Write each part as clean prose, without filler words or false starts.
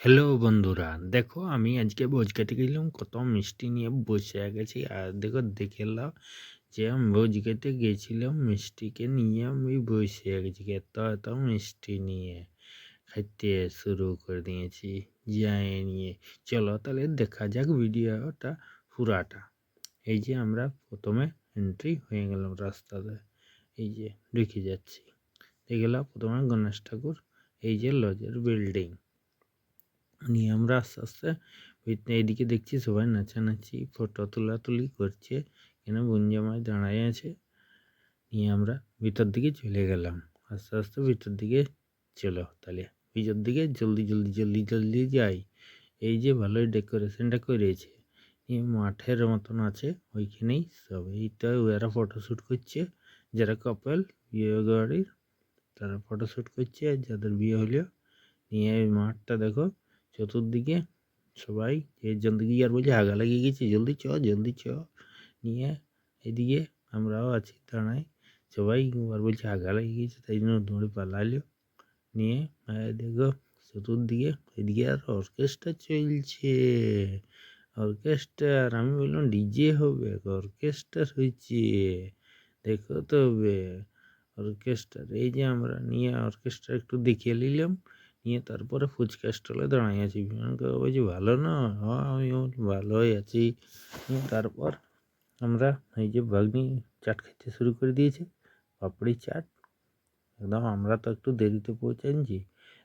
Hello বন্ধুরা, দেখো আমি আজকে ভোজ খেতে গেলাম, কত মিষ্টি নিয়ে বসে গেছি। আর দেখো দেখে নাও যে আমি ভোজ খেতে গেছিলাম, মিষ্টিকে নিয়ে আমি বসে গেছি এত এত মিষ্টি নিয়ে খাইতে শুরু করে দিয়েছি। যাই নিয়ে চলো তাহলে দেখা যাক ভিডিওটা পুরাটা। এই যে আমরা প্রথমে এন্ট্রি হয়ে গেলাম রাস্তাতে, এই যে ঢুকে যাচ্ছি। দেখলাম প্রথমে গণেশ ঠাকুর, এই যে লজের বিল্ডিং নিয়ে আমরা আস্তে আস্তে এইদিকে দেখছি সবাই নাচানাচি ফটো তোলাতুলি করছে, এখানে বোন জামাই দাঁড়ায় আছে। নিয়ে আমরা ভিতর দিকে চলে গেলাম, আস্তে আস্তে ভিতর দিকে। চলো তাহলে ভিতর দিকে জলদি জলদি জলদি জলদি যাই। এই যে ভালোই ডেকোরেশনটা করেছে, এই মাঠের মতন আছে, ওইখানেই সব এইটা ওরা ফটোশ্যুট করছে। যারা কাপল বিয়ে গাড়ির তারা ফটোশ্যুট করছে, আর যাদের বিয়ে হলো। নিয়ে এই মাঠটা দেখো চতুর্দিকে সবাই এর দিকে আর বলছে হাগা লাগিয়ে গেছে, জলদি চ জলদি চ। নিয়ে এদিকে আমরাও আছি দাঁড়াই, সবাই আর বলছে হাগা লাগিয়ে গেছে, তাই জন্য দৌড়ে পালাইলো। নিয়ে দেখো চতুর্দিকে এদিকে আর অর্কেস্ট্রা চলছে, অর্কেস্ট্রার। আমি বললাম ডিজে হবে, অর্কেস্ট্রার হয়েছে, দেখো তো হবে অর্কেস্ট্রার। এই যে আমরা নিয়ে অর্কেস্ট্রা একটু দেখিয়ে নিলাম, নিয়ে তারপরে ফুচকা স্টলে দাঁড়িয়ে আছি। বিমানকে বলছি ভালো না, হ্যাঁ আমি ভালোই আছি। তারপর আমরা এই যে ভাগ্নি চাট খেতে শুরু করে দিয়েছে, পাপড়ি চাট একদম। আমরা তো একটু দেরিতে পৌঁছাচ্ছি,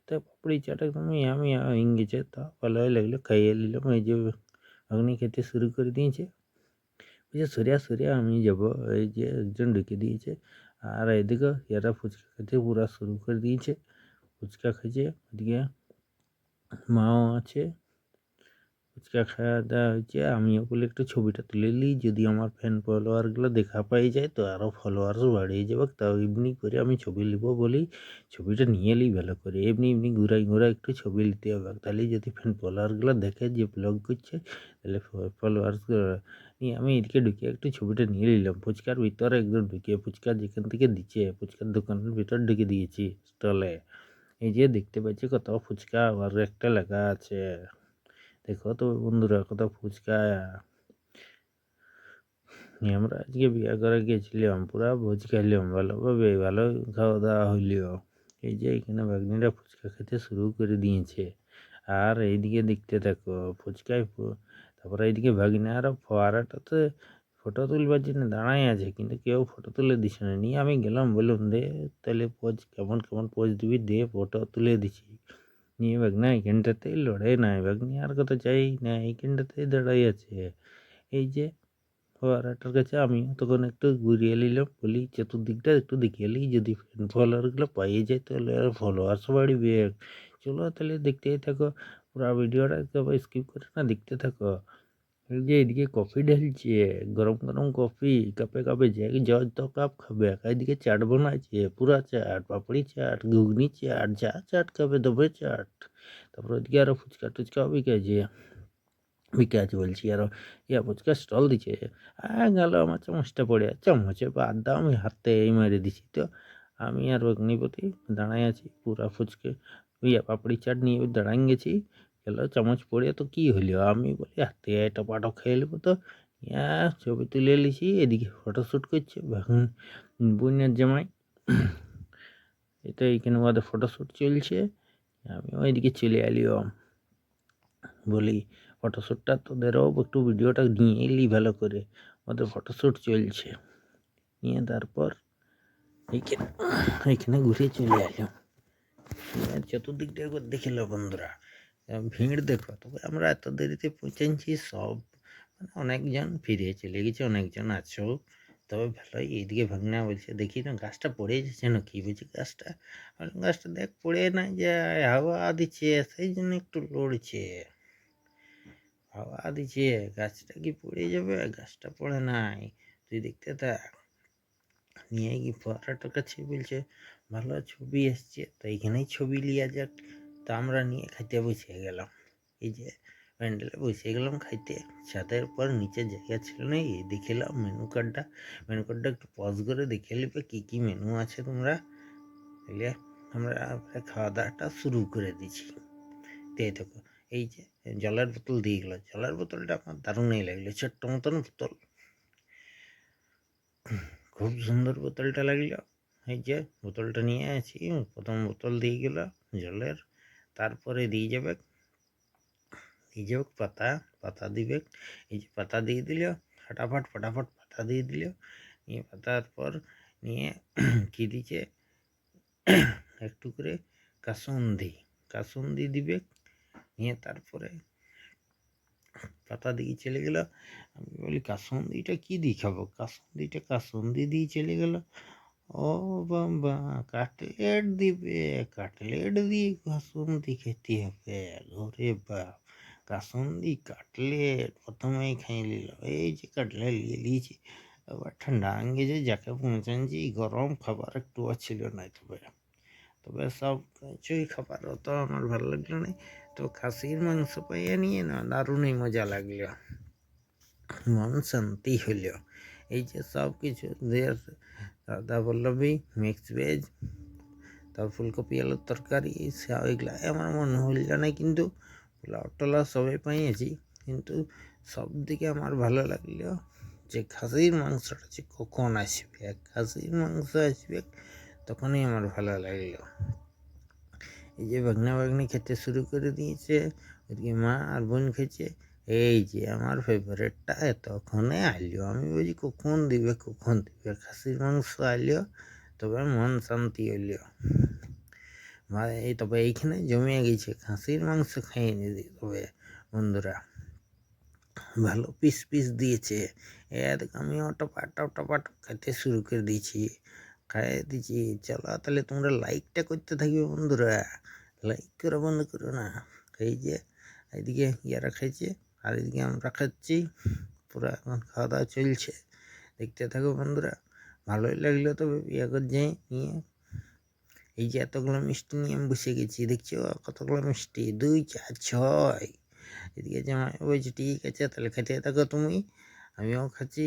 তাই পাপড়ি চাট একদম ইয়ামি ইংগেছে, তা ভালোই লাগলো, খাইয়ে নিলাম। এই যে ভাগ্নি খেতে শুরু করে দিয়েছে, বলছে সরিয়া সরিয়া আমি যাবো, এই যে একজন ঢুকে দিয়েছে। আর এদিকে এরা ফুচকা খেতে পুরা শুরু করে দিয়েছে, ফুচকা খেয়েছে। ওদিকে মাও আছে, ফুচকা খাওয়া দাওয়া হয়েছে। আমিও বলে একটু ছবিটা তুলে নিই, যদি আমার ফ্যান ফলোয়ারগুলো দেখা পাই যায় তো আরও ফলোয়ার্স বাড়িয়ে যাবে। তাও এমনি করে আমি ছবি নিব বলেই ছবিটা নিয়ে নিই ভালো করে। এমনি এমনি ঘুরাই ঘুরাই একটু ছবি নিতে হবে, তাহলে যদি ফ্যান ফলোয়ারগুলো দেখে যে ব্লগ করছে, তাহলে ফলোয়ার্স নিয়ে আমি এদিকে ঢুকে একটু ছবিটা নিয়ে নিলাম। ফুচকার ভিতরে একদম ঢুকে, ফুচকা যেখান থেকে দিচ্ছে ফুচকার দোকানের ভিতর ঢুকে দিয়েছি স্টলে। এই যে দেখতে পাচ্ছি কত ফুচকা আর একটা লেখা আছে, দেখো তো বন্ধুরা কত ফুচকা। আমরা আজকে বিয়ে করে গেছিলাম, পুরা ভোজ খাইলাম ভালোভাবে, ভালো খাওয়া দাওয়া হইলেও। এই যে এখানে ভাগ্নিরা ফুচকা খেতে শুরু করে দিয়েছে। আর এইদিকে দেখতে থাকো ফুচকায় তারপরে এইদিকে ভাগ্নে আরও ফোয়ারাটাতে ফটো তুলবার জন্য দাঁড়াই আছে, কিন্তু কেউ ফটো তুলে দিচ্ছে না। নিয়ে আমি গেলাম, বললাম দে তাহলে পোজ, কেমন কেমন পোজ দিবি দে, ফটো তুলে দিছি। নিয়ে ভাগ্না এইখানটাতেই লড়াই নাই, ভাগ্নি আর কত চাই না, এইখানটাতেই দাঁড়াই আছে। এই যে ফোয়ারাটার কাছে আমিও তখন একটু ঘুরিয়ে নিলাম, বলি চতুর্দিকটা একটু দেখিয়ে নিই, যদি ফলোয়ারগুলো পাইয়ে যায় তাহলে আর ফলোয়ার্স বাড়বে। চলো তাহলে দেখতেই থাকো পুরো ভিডিওটা, একেবারে স্কিপ করে না দেখতে থাকো। এই যে এদিকে কফি ঢালছে, গরম গরম কফি কাপে কাপে, যে যত কাপ খাবে। এদিকে চাট বানাচ্ছে, পুরা চাট, পাপড়ি চাট, ঘুগনি চাট, যা চাট খাবে দেবে চাট। তারপর ওইদিকে আরও ফুচকা টুচকাও বিকে আছে বলছি। আরও ফুচকা স্টল দিচ্ছে। গেল আমার চামচটা পড়ে, চামচে বাদ দাও, আমি হাতে এই মেরে দিছি। তো আমি আর অগ্নিপতি দাঁড়াই আছি, পুরা ফুচকে পাপড়ি চাট নিয়ে দাঁড়াই গেছি। গেল চামচ পড়ে, তো কী হলো, আমি বলি হাতে এটা পাটো খেয়ে নেবো। তো ছবি তুলে নিছি, এদিকে ফটোশ্যুট করছে বোনের জামাই। এটা এইখানে আমাদের ফটোশ্যুট চলছে, আমি ওইদিকে চলে এলিও। বলি ফটোশ্যুটটা তোদেরও একটু ভিডিওটা নিয়ে এলি ভালো করে, ওদের ফটোশ্যুট চলছে। নিয়ে তারপর এইখানে এইখানে ঘুরে চলে এলাম। চতুর্দিকটা একবার দেখে লো বন্ধুরা, ভিড় দেখো। তবে আমরা এত দেরিতে পৌঁছাচ্ছি, সব মানে অনেকজন ফিরে চলে গেছে, অনেকজন আছো। তবে ভালোই। এইদিকে ভাগনা বলছে দেখি না গাছটা পড়ে যাচ্ছে না, কি বলছি গাছটা, গাছটা দেখ পড়ে না যায়, হাওয়া দিচ্ছে সেই জন্য একটু লড়ছে, হাওয়া দিচ্ছে, গাছটা কি পড়ে যাবে, গাছটা পড়ে নাই, তুই দেখতে থাক। নিয়ে কি ফোয়ারাটার কাছে বলছে ভালো ছবি এসছে, তো এইখানেই ছবি লিয়া যাক। তা আমরা নিয়ে খাইতে বসে গেলাম, এই যে প্যান্ডেলে বসে গেলাম খাইতে। ছাদের উপর নিচে জায়গা ছিল না, এই দেখলাম মেনু কার্ডটা একটু পজ করে দেখে নিবে কী কী মেনু আছে তোমরা। তাহলে আমরা খাওয়া দাওয়াটা শুরু করে দিছি। দেখতে থাকো। এই যে জলের বোতল দিয়ে গেলো, জলের বোতলটা আমার দারুণই লাগলো, ছোট্ট মতন বোতল, খুব সুন্দর বোতলটা লাগলো। এই যে বোতলটা নিয়ে আছি, প্রথম বোতল দিয়ে গেল জলের, তারপরে দিয়ে যাবে পাতা, পাতা দিবে। এই যে পাতা দিয়ে দিল, ফটাফট ফটাফট পাতা দিয়ে দিল, নিয়ে পাতার পর নিয়ে কি দিচ্ছে একটু করে কাসুন্দি, কাসুন্দি দিবে, নিয়ে তারপরে পাতা দিয়ে চলে গেল। আমি বলি কাসুন্দিটা কি দিয়ে খাবো, কাসুন্দি দিয়ে চলে গেল। ও বাবা, কাটলেট দিবে, কাটলেট দিয়ে কাসুন্দি খেতে হবে, ওরে বাপ, কাসুন্দি কাটলেট প্রথমেই খাই নিল। এই যে কাটলেট নিয়ে নিয়েছি, আবার ঠান্ডা আঙ্গেজে যাকে পৌঁছানছি, গরম খাবার একটু ছিল না। তবে সব কিছুই খাবার অত আমার ভালো লাগলো না। তো খাসির মাংস পাইয়ে নিয়ে না দারুণই মজা লাগলো, মন শান্তি হইল। এই যে সব কিছু দাদা বল্লভী মিক্স ভেজ, তারপর ফুলকপি আলুর তরকারি, ওইগুলা আমার মনে হইল না, কিন্তু পোলাও টোলাও সবাই পাইয়েছি। কিন্তু সব দিকে আমার ভালো লাগলো যে খাসির মাংসটা যে কখন আসবে, খাসির মাংস আসবে তখনই আমার ভালো লাগলো। এই যে বাগনা বাগনি খেতে শুরু করে দিয়েছে, ওইদিকে মা আর বোন খেয়েছে। এই যে আমার ফেভারেটটা এতক্ষণে আইলো, আমি বলছি কখন দিবে, খাসির মাংস আইলো, তবে মন শান্তি হইল। এই তবে এইখানে জমে গেছে, খাসির মাংস খাইয়ে দিই। তবে বন্ধুরা ভালো পিস পিস দিয়েছে, আমিও টপাট খেতে শুরু করে দিয়েছি, খাইয়ে দিচ্ছি। চলো তাহলে তোমরা লাইকটা করতে থাকবে বন্ধুরা, লাইক করে বন্ধ করো না। এই যে এইদিকে ইয়ারা খাইছে, আর এদিকে আমরা খাচ্ছি, পুরো এখন খাওয়া দাওয়া চলছে, দেখতে থাকো বন্ধুরা। ভালোই লাগলো। তবে ইয়ে করে যাই নিয়ে, এই যে এতগুলো মিষ্টি নিয়ে আমি বসে গেছি, দেখছো কতগুলো মিষ্টি, 2 4 6। এদিকে জামাই বলছে ঠিক আছে তাহলে খেতে থাকো তুমি, আমিও খাচ্ছি।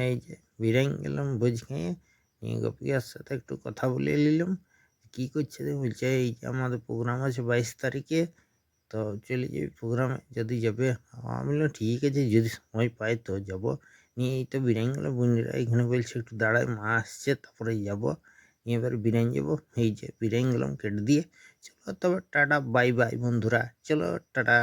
এই যে বিরিয়ানি গেলাম ভোজ খেয়ে, নিয়ে গোপিকার সাথে একটু কথা বলে নিলাম, কী করছে। বলছে এই যে আমাদের প্রোগ্রাম আছে 22 তারিখে, তো চলে যাবি প্রোগ্রামে, যদি যাবে। আমি বললাম ঠিক আছে, যদি সময় পাই তো যাব। নিয়ে এই তো বিরিয়ানি গেলো, বোনেরা এখানে বলছে একটু দাঁড়ায়, মা আসছে তারপরে যাব। নিয়ে এবার বিরিয়ানি যাবো। এই যে বিরিয়ানি গেলাম কেটে দিয়ে, চলো তবে টাটা বাই বাই বন্ধুরা, চলো টাটা।